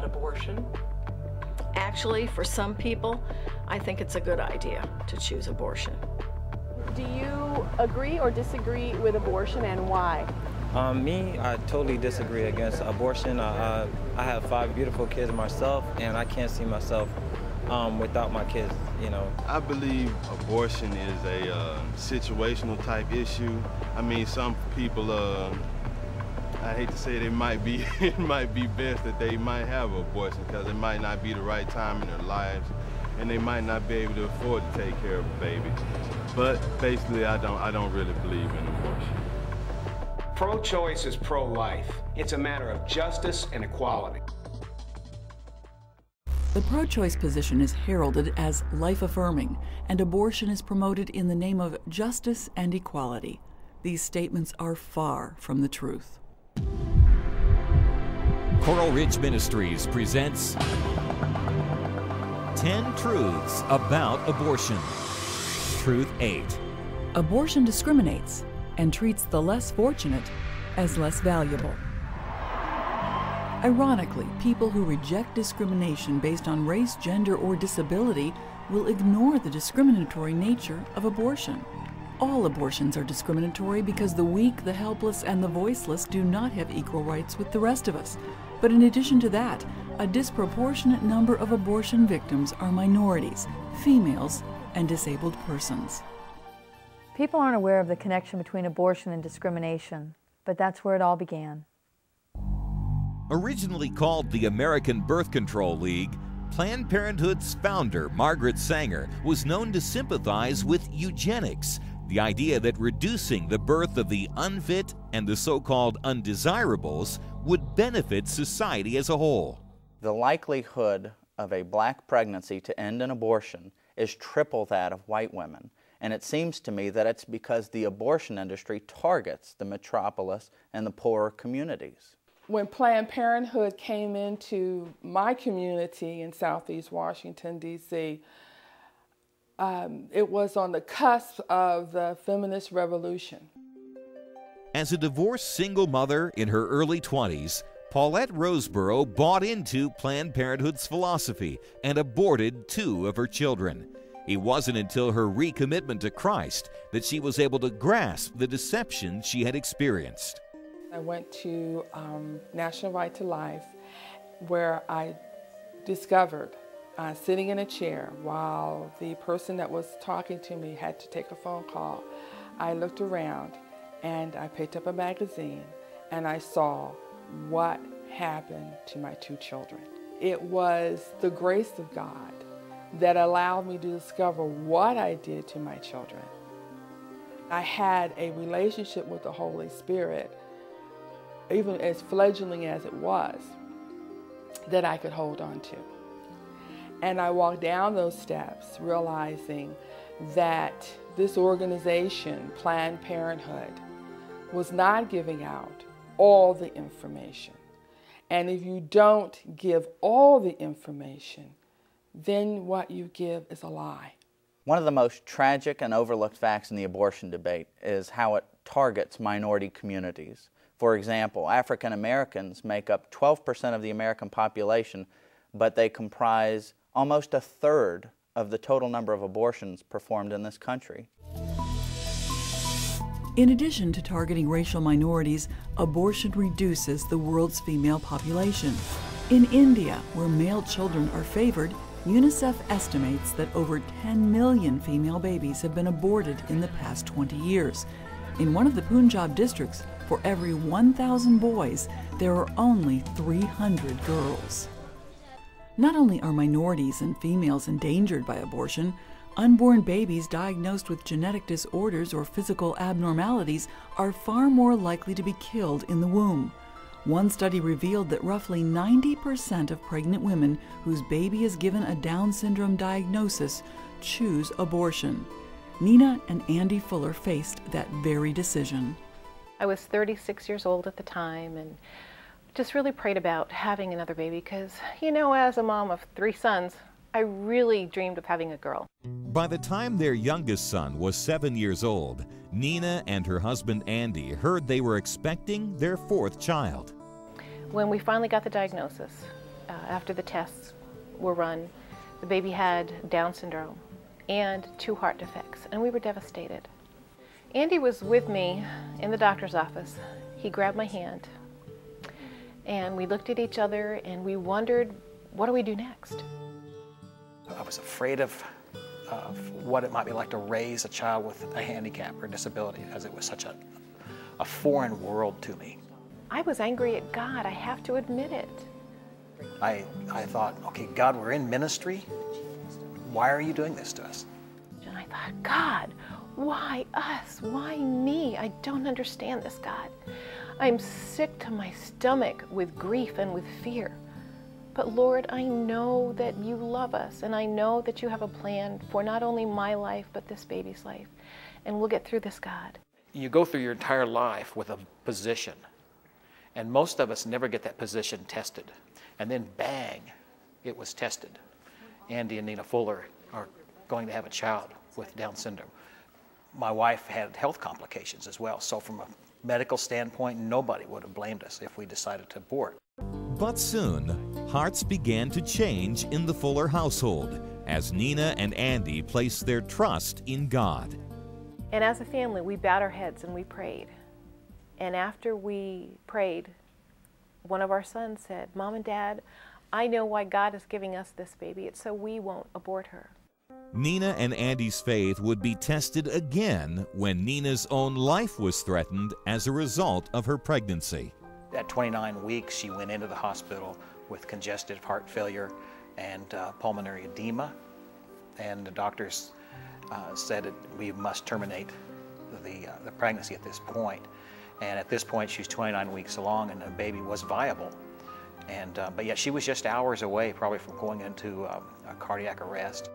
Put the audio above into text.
abortion? Actually, for some people, I think it's a good idea to choose abortion. Do you agree or disagree with abortion, and why? Me, I totally disagree against abortion. I have 5 beautiful kids myself, and I can't see myself without my kids, you know. I believe abortion is a situational type issue. I mean, some people, I hate to say it, might be best that they might have an abortion because it might not be the right time in their lives, and they might not be able to afford to take care of a baby. But basically, I don't really believe in abortion. Pro-choice is pro-life. It's a matter of justice and equality. The pro-choice position is heralded as life-affirming, and abortion is promoted in the name of justice and equality. These statements are far from the truth. Coral Ridge Ministries presents 10 Truths About Abortion. Truth 8. Abortion discriminates and treats the less fortunate as less valuable. Ironically, people who reject discrimination based on race, gender, or disability will ignore the discriminatory nature of abortion. All abortions are discriminatory because the weak, the helpless, and the voiceless do not have equal rights with the rest of us. But in addition to that, a disproportionate number of abortion victims are minorities, females, and disabled persons. People aren't aware of the connection between abortion and discrimination, but that's where it all began. Originally called the American Birth Control League, Planned Parenthood's founder, Margaret Sanger, was known to sympathize with eugenics, the idea that reducing the birth of the unfit and the so-called undesirables would benefit society as a whole. The likelihood of a black pregnancy to end in abortion is triple that of white women. And it seems to me that it's because the abortion industry targets the metropolis and the poorer communities. When Planned Parenthood came into my community in Southeast Washington, D.C., it was on the cusp of the feminist revolution. As a divorced single mother in her early 20s, Paulette Roseborough bought into Planned Parenthood's philosophy and aborted 2 of her children. It wasn't until her recommitment to Christ that she was able to grasp the deception she had experienced. I went to National Right to Life, where I discovered sitting in a chair while the person that was talking to me had to take a phone call. I looked around and I picked up a magazine and I saw what happened to my 2 children. It was the grace of God that allowed me to discover what I did to my children. I had a relationship with the Holy Spirit, even as fledgling as it was, that I could hold on to. And I walked down those steps realizing that this organization, Planned Parenthood, was not giving out all the information. And if you don't give all the information, then what you give is a lie. One of the most tragic and overlooked facts in the abortion debate is how it targets minority communities. For example, African Americans make up 12% of the American population, but they comprise almost 1/3 of the total number of abortions performed in this country. In addition to targeting racial minorities, abortion reduces the world's female population. In India, where male children are favored, UNICEF estimates that over 10 million female babies have been aborted in the past 20 years. In one of the Punjab districts, for every 1,000 boys, there are only 300 girls. Not only are minorities and females endangered by abortion, unborn babies diagnosed with genetic disorders or physical abnormalities are far more likely to be killed in the womb. One study revealed that roughly 90% of pregnant women whose baby is given a Down syndrome diagnosis choose abortion. Nina and Andy Fuller faced that very decision. I was 36 years old at the time and just really prayed about having another baby because, you know, as a mom of 3 sons, I really dreamed of having a girl. By the time their youngest son was 7 years old, Nina and her husband Andy heard they were expecting their 4th child. When we finally got the diagnosis, after the tests were run, the baby had Down syndrome and 2 heart defects, and we were devastated. Andy was with me in the doctor's office. He grabbed my hand, and we looked at each other, and we wondered, what do we do next? I was afraid of what it might be like to raise a child with a handicap or disability, because it was such a foreign world to me. I was angry at God, I have to admit it. I thought, okay, God, we're in ministry. Why are you doing this to us? And I thought, God, why us? Why me? I don't understand this, God. I'm sick to my stomach with grief and with fear. But Lord, I know that you love us, and I know that you have a plan for not only my life, but this baby's life. And we'll get through this, God. You go through your entire life with a position, and most of us never get that position tested. And then bang, it was tested. Andy and Nina Fuller are going to have a child with Down syndrome. My wife had health complications as well, so from a medical standpoint, nobody would have blamed us if we decided to abort. But soon, hearts began to change in the Fuller household as Nina and Andy placed their trust in God. And as a family, we bowed our heads and we prayed. And after we prayed, one of our sons said, Mom and Dad, I know why God is giving us this baby. It's so we won't abort her. Nina and Andy's faith would be tested again when Nina's own life was threatened as a result of her pregnancy. At 29 weeks, she went into the hospital with congestive heart failure and pulmonary edema. And the doctors said that we must terminate the pregnancy at this point. And at this point, she's 29 weeks along, and the baby was viable. And but yet she was just hours away, probably from going into a cardiac arrest.